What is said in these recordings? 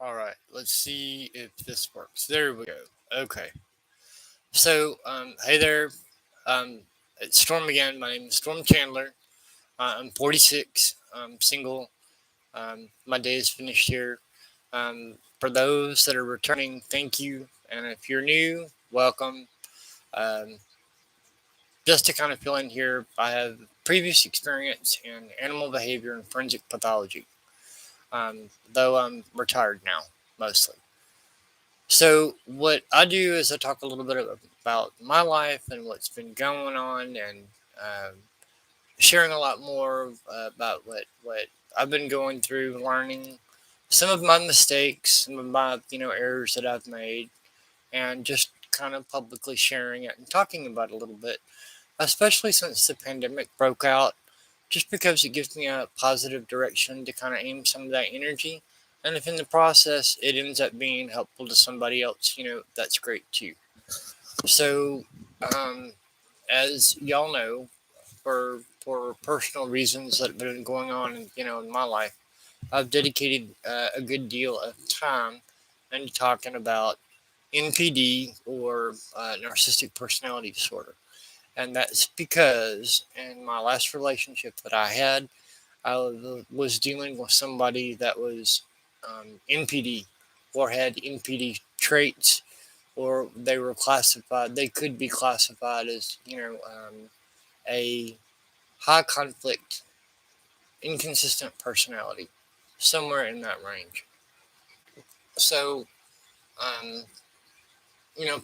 All right, let's see if this works. There we go. Okay. So, hey there. Um, it's Storm again. My name is Storm Chandler. I'm 46. I'm single. My day is finished here. For those that are returning, thank you. And if you're new, welcome. Um, just to kind of fill in here, I have previous experience in animal behavior and forensic pathology, though I'm retired now, mostly. So what I do is I talk a little bit about my life and what's been going on, and um, sharing a lot more about what I've been going through, learning some of my mistakes, some of my errors that I've made, and just kind of publicly sharing it and talking about it a little bit, especially since the pandemic broke out, just because it gives me a positive direction to kind of aim some of that energy. And if in the process it ends up being helpful to somebody else, that's great too. So, um, as y'all know, for personal reasons that have been going on, in my life, I've dedicated a good deal of time into talking about NPD, or narcissistic personality disorder. And that's because in my last relationship that I had, I was dealing with somebody that was NPD, or had NPD traits, or they could be classified as, a high conflict, inconsistent personality, somewhere in that range. So, um,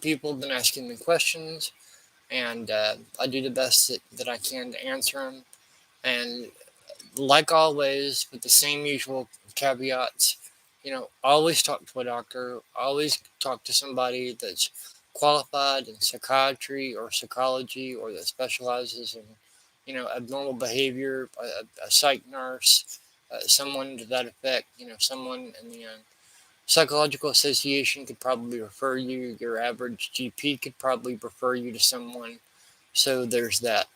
people have been asking me questions, and I do the best that I can to answer them. And like always, with the same usual caveats, always talk to a doctor, always talk to somebody that's qualified in psychiatry or psychology, or that specializes in, abnormal behavior, a psych nurse, someone to that effect, someone in the psychological association could probably refer you, your average GP could probably refer you to someone. So there's that.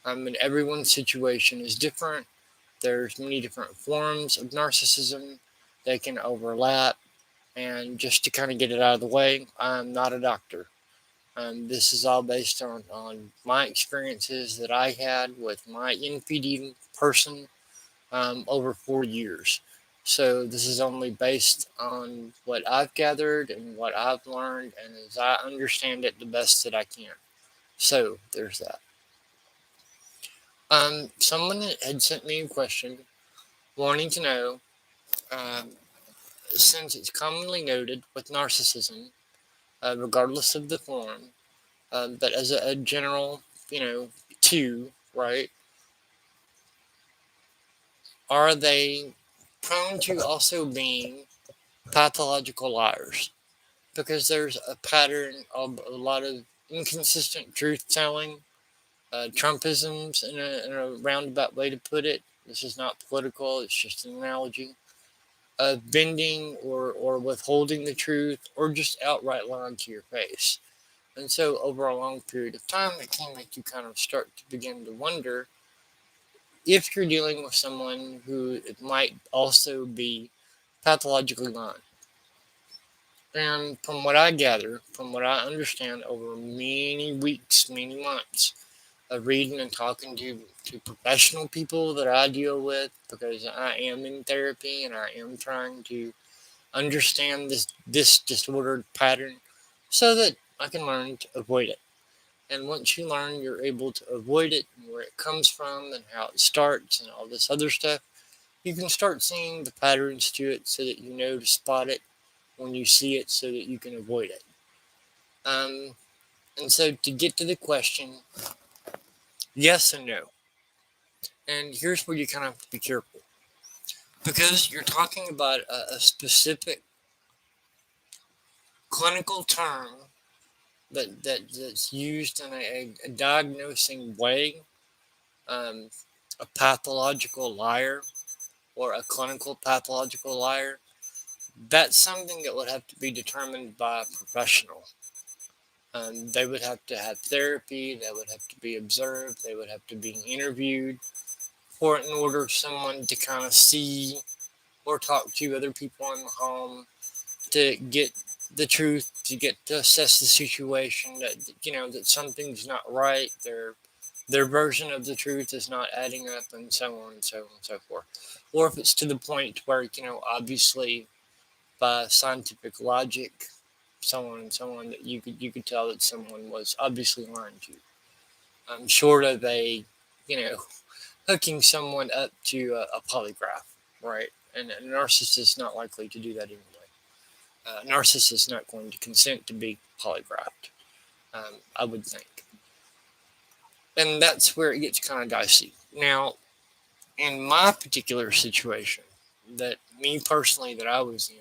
Everyone's situation is different. There's many different forms of narcissism. They can overlap. And just to kind of get it out of the way, I'm not a doctor. This is all based on my experiences that I had with my NPD person over 4 years. So this is only based on what I've gathered and what I've learned, and as I understand it the best that I can. So there's that. Someone had sent me a question wanting to know, um, since it's commonly noted with narcissism, regardless of the form, but as a general, two, right? Are they prone to also being pathological liars? Because there's a pattern of a lot of inconsistent truth telling, Trumpisms, in a roundabout way to put it. This is not political, it's just an analogy of bending or withholding the truth, or just outright lying to your face. And so, over a long period of time, it can make you kind of start to begin to wonder if you're dealing with someone who it might also be pathologically lying. And from what I gather, from what I understand over many weeks, many months of reading and talking to professional people that I deal with, because I am in therapy and I am trying to understand this disordered pattern so that I can learn to avoid it. And once you learn, you're able to avoid it and where it comes from and how it starts and all this other stuff. You can start seeing the patterns to it so that you know to spot it when you see it so that you can avoid it. Um, and so to get to the question, yes and no. And here's where you kind of have to be careful, because you're talking about a specific clinical term that's used in a diagnosing way, um, a pathological liar, or a clinical pathological liar. That's something that would have to be determined by a professional. They would have to have therapy, they would have to be observed, they would have to be interviewed for it in order for someone to kind of see or talk to other people in the home to get the truth, to get to assess the situation, that that something's not right, their version of the truth is not adding up, and so on and so on and so forth. Or if it's to the point where obviously by scientific logic, so on and so on, that you could tell that someone was obviously lying to you. Short of a hooking someone up to a polygraph, right? And a narcissist is not likely to do that anyway. A narcissist is not going to consent to be polygraphed, I would think. And that's where it gets kind of dicey. Now, in my particular situation, that me personally that I was in,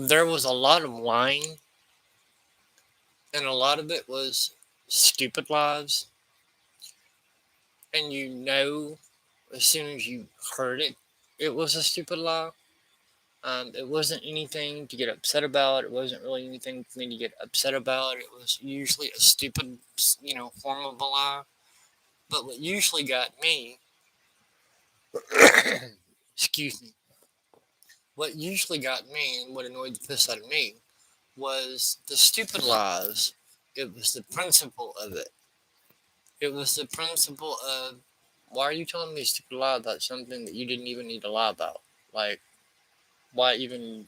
there was a lot of lying, and a lot of it was stupid lies. And as soon as you heard it, it was a stupid lie. It wasn't anything to get upset about. It wasn't really anything for me to get upset about. It was usually a stupid, form of a lie. But what usually got me, excuse me, what usually got me and what annoyed the piss out of me was the stupid lies. It was the principle of it. It was the principle of, why are you telling me a stupid lie about something that you didn't even need to lie about? Like, why even,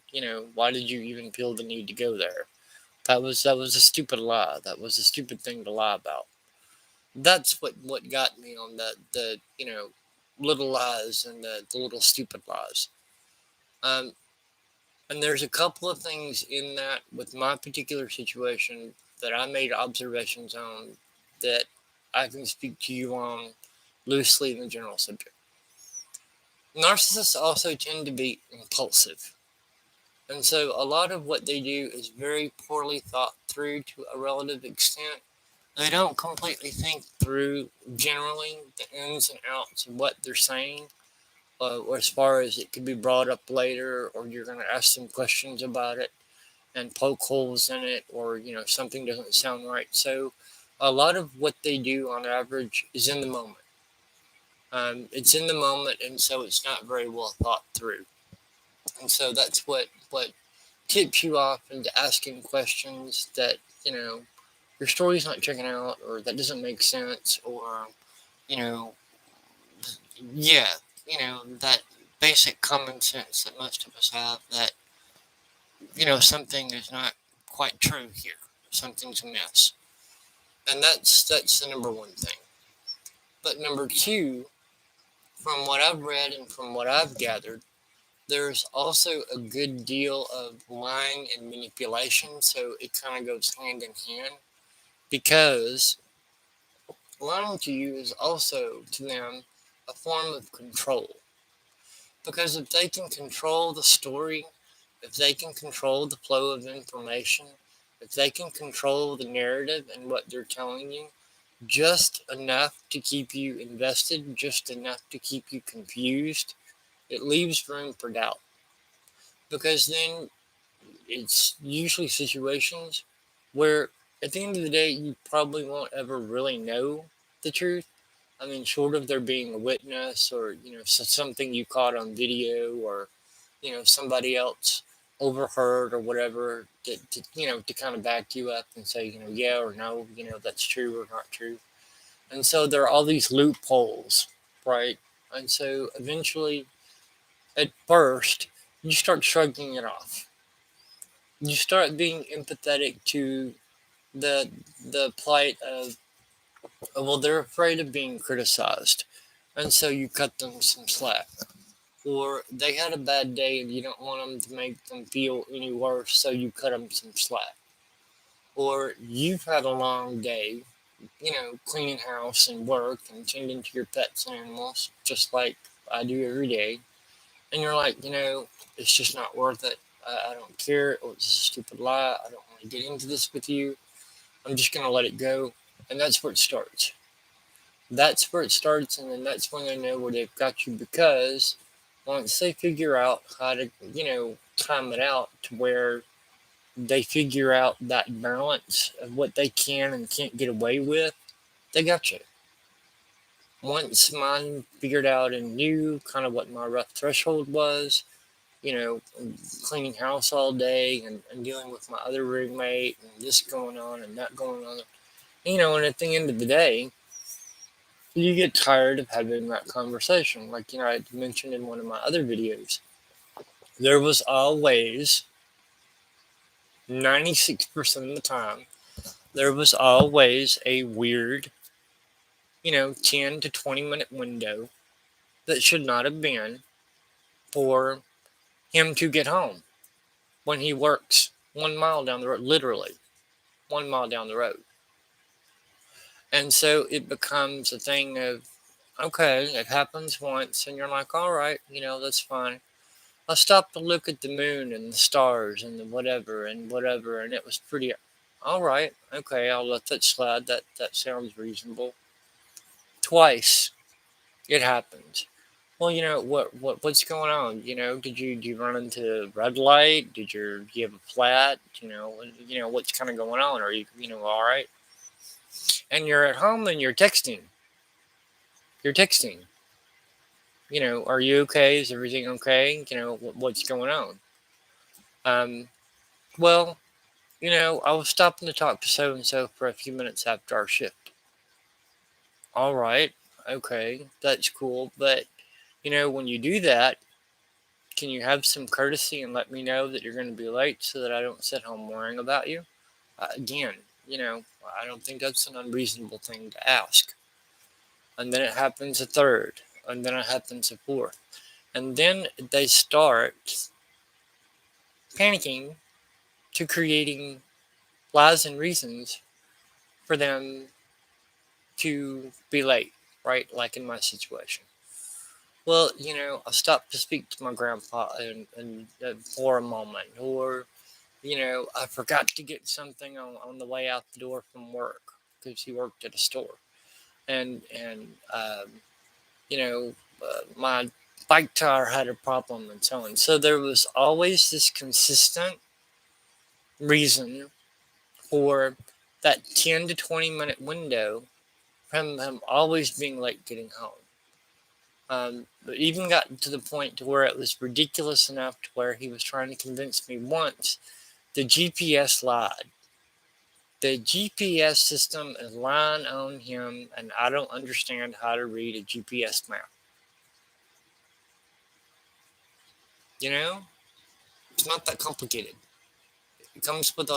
why did you even feel the need to go there? That was a stupid lie. That was a stupid thing to lie about. That's what got me on the little lies and the little stupid lies. And there's a couple of things in that with my particular situation that I made observations on that I can speak to you on loosely in the general subject. Narcissists also tend to be impulsive. And so a lot of what they do is very poorly thought through to a relative extent. They don't completely think through generally the ins and outs of what they're saying, or as far as it could be brought up later, or you're going to ask them questions about it and poke holes in it, or something doesn't sound right. So a lot of what they do on average is in the moment. It's in the moment, and so it's not very well thought through. And so that's what tips you off into asking questions that your story's not checking out, or that doesn't make sense, or yeah, that basic common sense that most of us have, that something is not quite true here, something's amiss. And that's the number one thing. But number two, from what I've read and from what I've gathered, there's also a good deal of lying and manipulation, so it kind of goes hand in hand, because lying to you is also, to them, a form of control. Because if they can control the story, if they can control the flow of information, if they can control the narrative and what they're telling you, just enough to keep you invested, just enough to keep you confused, it leaves room for doubt. Because then it's usually situations where at the end of the day, you probably won't ever really know the truth. I mean, short of there being a witness, or, something you caught on video, or, somebody else overheard or whatever, to kind of back you up and say, yeah or no, that's true or not true. And so there are all these loopholes, right? And so eventually, at first, you start shrugging it off. You start being empathetic to the plight of, well, they're afraid of being criticized, and so you cut them some slack. Or they had a bad day and you don't want them to make them feel any worse, so you cut them some slack. Or you've had a long day, cleaning house and work and tending to your pets and animals, just like I do every day. And you're like, it's just not worth it. I don't care. It was a stupid lie. I don't want to get into this with you. I'm just going to let it go. And that's where it starts. That's where it starts, and then that's when they know where they've got you, because once they figure out how to, time it out to where they figure out that balance of what they can and can't get away with, they got you. Once mine figured out and knew kind of what my rough threshold was, cleaning house all day and dealing with my other roommate and this going on and that going on. And at the end of the day, you get tired of having that conversation. Like, I mentioned in one of my other videos, there was always 96% of the time, there was always a weird, 10 to 20 minute window that should not have been for him to get home when he works 1 mile down the road, literally 1 mile down the road. And so it becomes a thing of, okay, it happens once, and you're like, all right, that's fine. I stopped to look at the moon and the stars and the whatever, and it was pretty, all right, okay, I'll let that slide. That sounds reasonable. Twice it happened. Well, what's going on? Did you run into red light? Do you have a flat? What's kind of going on? Are you all right? And you're at home and you're texting. Are you okay? Is everything okay? What's going on? Well, I was stopping to talk to so and so for a few minutes after our shift. All right, okay, that's cool, but when you do that, can you have some courtesy and let me know that you're going to be late so that I don't sit home worrying about you? Again, I don't think that's an unreasonable thing to ask. And then it happens a third, and then it happens a fourth. And then they start panicking to creating lies and reasons for them to be late, right? Like in my situation. Well, I stopped to speak to my grandpa and for a moment, or I forgot to get something on the way out the door from work because he worked at a store, and my bike tire had a problem and so on. So there was always this consistent reason for that 10 to 20 minute window from him always being late getting home. But even got to the point to where it was ridiculous enough to where he was trying to convince me once the GPS lied. The GPS system is lying on him, and I don't understand how to read a GPS map. It's not that complicated. It comes with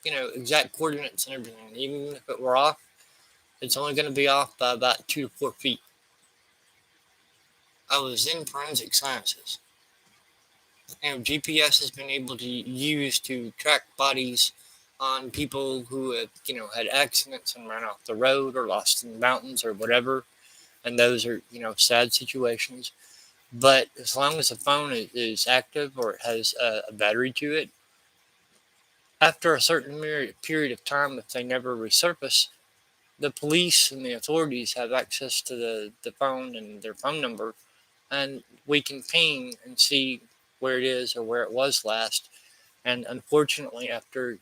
exact coordinates and everything. Even if it were off, it's only going to be off by about 2 to 4 feet. I was in forensic sciences. GPS has been able to use to track bodies on people who have, had accidents and ran off the road or lost in the mountains or whatever. And those are, sad situations. But as long as the phone is active or it has a battery to it, after a certain period of time, if they never resurface, the police and the authorities have access to the phone and their phone number, and we can ping and see where it is or where it was last. And unfortunately, after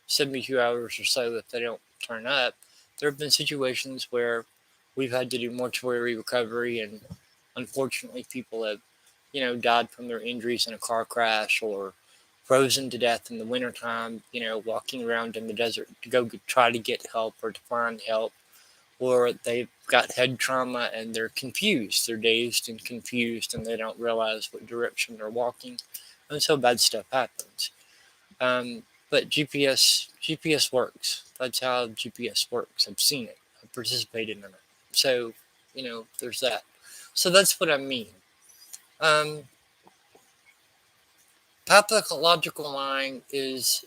72 hours or so, if they don't turn up, there have been situations where we've had to do mortuary recovery, and unfortunately, people have died from their injuries in a car crash or frozen to death in the wintertime, walking around in the desert to go try to get help or to find help, or they've got head trauma and they're confused. They're dazed and confused, and they don't realize what direction they're walking. And so bad stuff happens. But GPS works. That's how GPS works. I've seen it. I've participated in it. So, there's that. So that's what I mean. Pathological lying is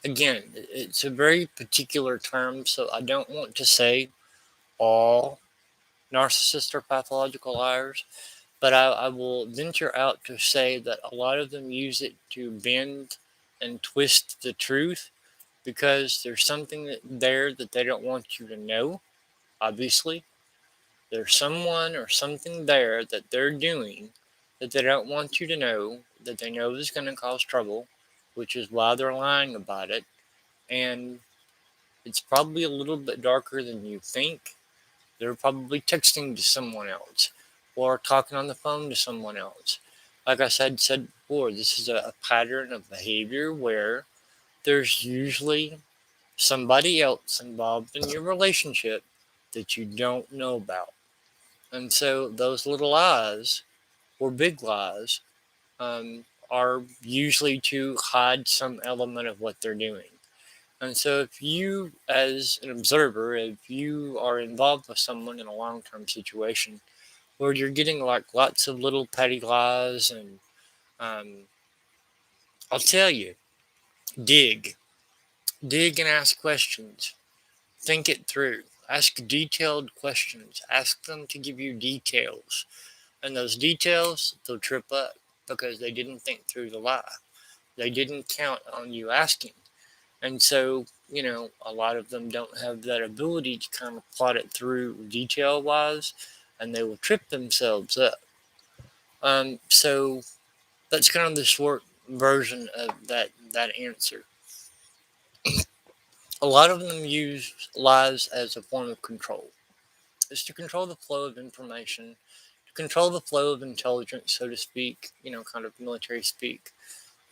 again, it's a very particular term, so I don't want to say all narcissists are pathological liars, but I will venture out to say that a lot of them use it to bend and twist the truth because there's something there that they don't want you to know, obviously. There's someone or something there that they're doing that they don't want you to know, that they know is going to cause trouble, which is why they're lying about it. And it's probably a little bit darker than you think. They're probably texting to someone else or talking on the phone to someone else. Like I said before, this is a pattern of behavior where there's usually somebody else involved in your relationship that you don't know about. And so those little lies or big lies are usually to hide some element of what they're doing. And so, if you, as an observer, if you are involved with someone in a long term situation where you're getting like lots of little petty lies, and um, I'll tell you, dig, dig and ask questions, think it through, ask detailed questions, ask them to give you details. And those details, they'll trip up because they didn't think through the lie. They didn't count on you asking. And so, a lot of them don't have that ability to kind of plot it through detail wise, and they will trip themselves up. So that's kind of the short version of that answer. A lot of them use lies as a form of control. It's to control the flow of information, to control the flow of intelligence, so to speak, kind of military speak,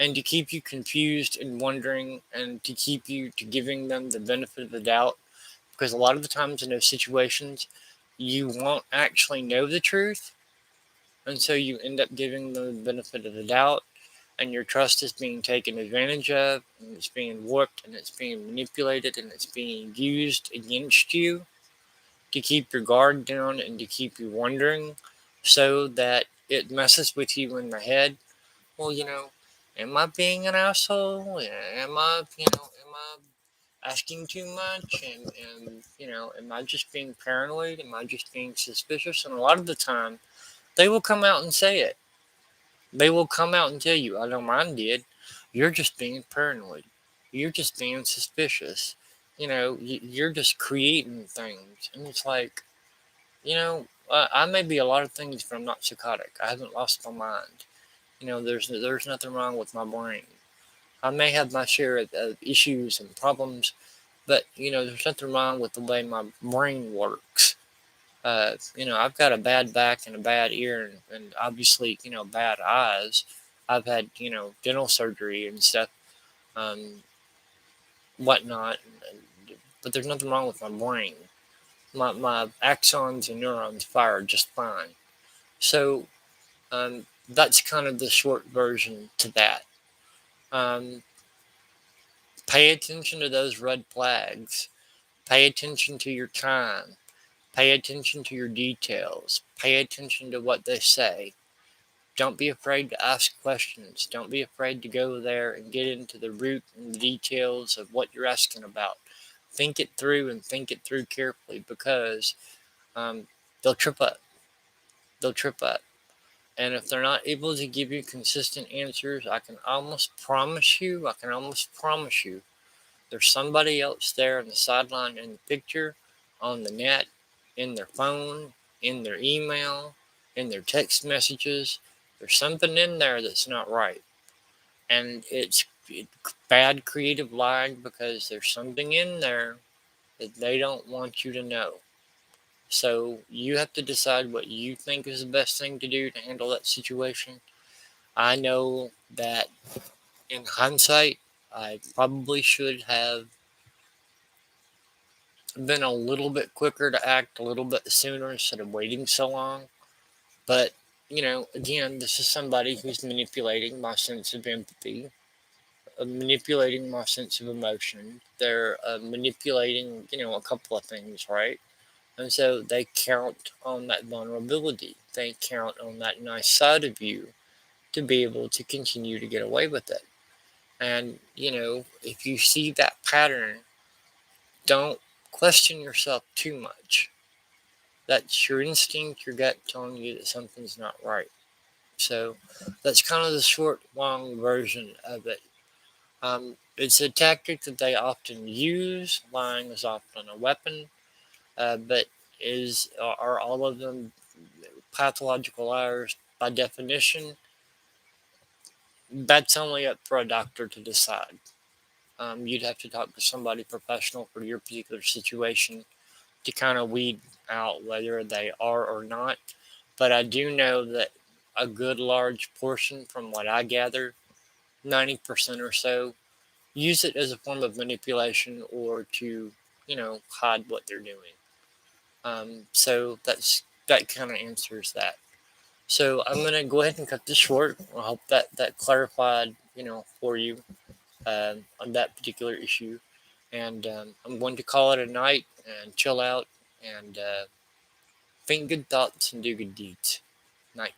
and to keep you confused and wondering, and to keep you to giving them the benefit of the doubt, because a lot of the times in those situations you won't actually know the truth, and so you end up giving them the benefit of the doubt, and your trust is being taken advantage of, and it's being warped, and it's being manipulated, and it's being used against you to keep your guard down and to keep you wondering, so that it messes with you in the head. Well, am I being an asshole? Am I asking too much? And am I just being paranoid? Am I just being suspicious? And a lot of the time, they will come out and say it. They will come out and tell you, I know mine did. You're just being paranoid. You're just being suspicious. You're just creating things. And it's like, I may be a lot of things, but I'm not psychotic. I haven't lost my mind. There's nothing wrong with my brain. I may have my share of issues and problems, but there's nothing wrong with the way my brain works. I've got a bad back and a bad ear, and obviously, bad eyes. I've had, dental surgery and stuff, um, whatnot, but there's nothing wrong with my brain. My axons and neurons fire just fine. So that's kind of the short version to that. Um, Pay attention to those red flags. Pay attention to your time. Pay attention to your details. Pay attention to what they say. Don't be afraid to ask questions. Don't be afraid to go there and get into the root and the details of what you're asking about. Think it through and think it through carefully, because they'll trip up. They'll trip up. And if they're not able to give you consistent answers, I can almost promise you, there's somebody else there on the sideline, in the picture, on the net, in their phone, in their email, in their text messages. There's something in there that's not right. And it's bad creative lying, because there's something in there that they don't want you to know. So you have to decide what you think is the best thing to do to handle that situation. I know that in hindsight, I probably should have been a little bit quicker to act a little bit sooner instead of waiting so long. But, again, this is somebody who's manipulating my sense of empathy, manipulating my sense of emotion. They're manipulating, a couple of things, right? And so they count on that vulnerability. They count on that nice side of you to be able to continue to get away with it. And, if you see that pattern, don't question yourself too much. That's your instinct, your gut telling you that something's not right. So that's kind of the short, long version of it. It's a tactic that they often use. Lying is often a weapon, but are all of them pathological liars by definition? That's only up for a doctor to decide. You'd have to talk to somebody professional for your particular situation to kind of weed out whether they are or not. But I do know that a good large portion, from what I gather, 90% or so, use it as a form of manipulation or to, hide what they're doing. So that kind of answers that. So I'm gonna go ahead and cut this short. I hope that clarified, for you on that particular issue. And I'm going to call it a night and chill out and think good thoughts and do good deeds. Night.